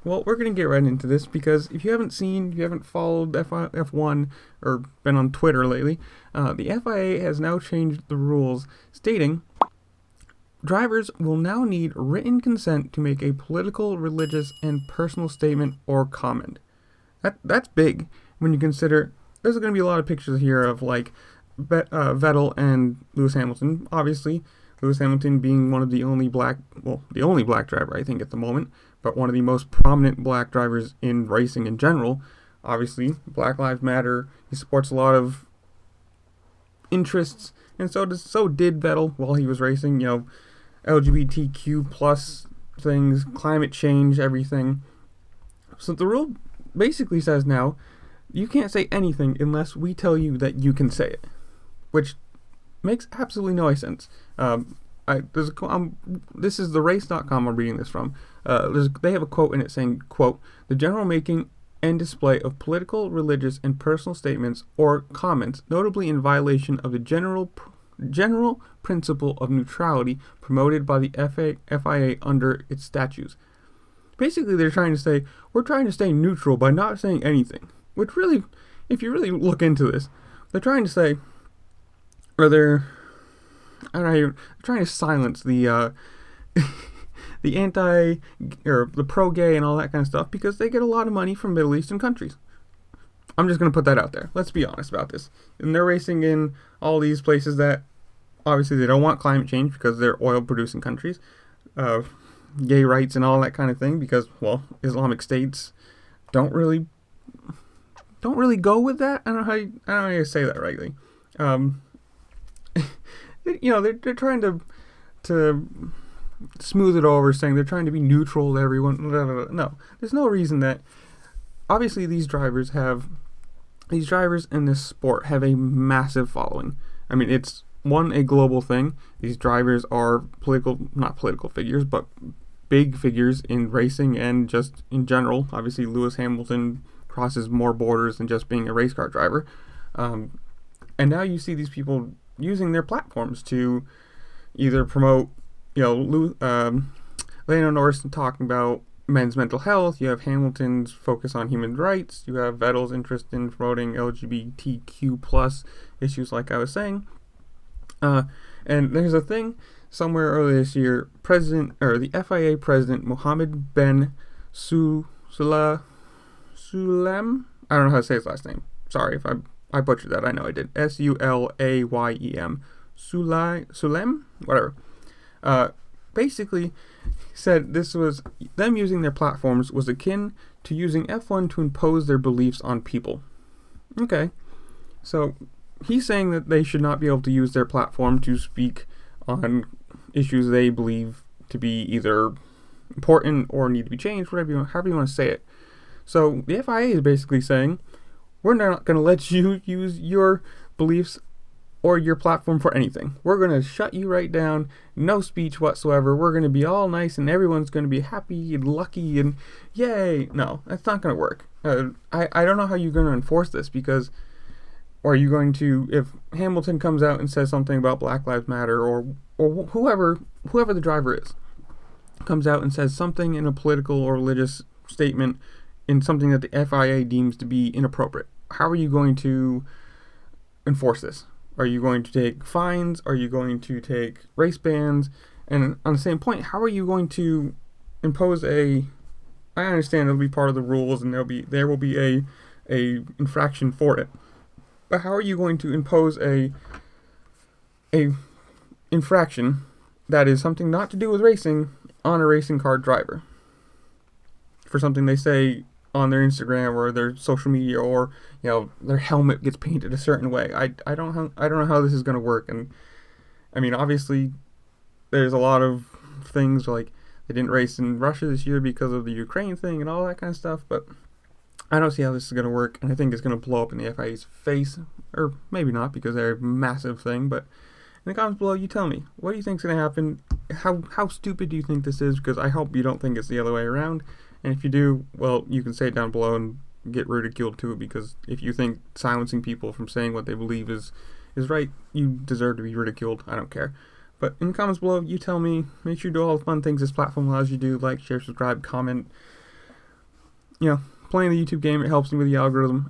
Well, we're going to get right into this because if you haven't followed F1 or been on Twitter lately, the FIA has now changed the rules stating drivers will now need written consent to make a political, religious, and personal statement or comment. That's big when you consider there's going to be a lot of pictures here of like Vettel and Lewis Hamilton. Obviously, Lewis Hamilton being one of the only black driver I think at the moment, but one of the most prominent black drivers in racing in general. Obviously, Black Lives Matter. He supports a lot of interests, and so did Vettel while he was racing. You know, LGBTQ plus things, climate change, everything. So the rule basically says now you can't say anything unless we tell you that you can say it, which makes absolutely no sense. This is the race.com I'm reading this from. They have a quote in it saying, quote, "The general making and display of political, religious, and personal statements or comments, notably in violation of the general principle of neutrality promoted by the FIA under its statutes." Basically, they're trying to say, we're trying to stay neutral by not saying anything. Which really, if you really look into this, they're trying to say, or they're trying to silence the the anti or the pro-gay and all that kind of stuff because they get a lot of money from Middle Eastern countries. I'm just going to put that out there. Let's be honest about this. And they're racing in all these places that obviously they don't want climate change because they're oil-producing countries. Gay rights and all that kind of thing because, well, Islamic states don't really go with that. I don't know how to say that rightly. They're trying to smooth it over, saying they're trying to be neutral to everyone. No, there's no reason that. Obviously, these drivers in this sport have a massive following. I mean, it's a global thing. These drivers are not political figures, but big figures in racing and just in general. Obviously, Lewis Hamilton crosses more borders than just being a race car driver. And now you see these people using their platforms to either promote, Lando Norris talking about men's mental health. You have Hamilton's focus on human rights. You have Vettel's interest in promoting LGBTQ plus issues, like I was saying. And there's a thing somewhere earlier this year, the FIA president Mohammed bin Sulayem. I don't know how to say his last name. Sorry if I butchered that. I know I did. Sulayem. Sulem? Whatever. Basically said this was them using their platforms was akin to using F1 to impose their beliefs on people. Okay. So he's saying that they should not be able to use their platform to speak on issues they believe to be either important or need to be changed, however you want to say it. So the FIA is basically saying, we're not going to let you use your beliefs or your platform for anything. We're going to shut you right down, no speech whatsoever. We're going to be all nice and everyone's going to be happy and lucky and yay. No, that's not going to work. I don't know how you're going to enforce this because, or are you going to, if Hamilton comes out and says something about Black Lives Matter or whoever the driver is, comes out and says something in a political or religious statement in something that the FIA deems to be inappropriate, how are you going to enforce this? Are you going to take fines? Are you going to take race bans? And on the same point, how are you going to impose I understand it'll be part of the rules and there will be a infraction for it. But how are you going to impose a infraction that is something not to do with racing on a racing car driver for something they say on their Instagram or their social media, or their helmet gets painted a certain way? I don't know how this is going to work. And I mean, obviously there's a lot of things like they didn't race in Russia this year because of the Ukraine thing and all that kind of stuff, but I don't see how this is going to work, and I think it's going to blow up in the FIA's face, or maybe not because they're a massive thing. But in the comments below, you tell me, what do you think is going to happen? How stupid do you think this is? Because I hope you don't think it's the other way around. And if you do, well, you can say it down below and get ridiculed too, because if you think silencing people from saying what they believe is right, you deserve to be ridiculed. I don't care. But in the comments below, you tell me. Make sure you do all the fun things this platform allows you to do. Like, share, subscribe, comment, playing the YouTube game, it helps me with the algorithm.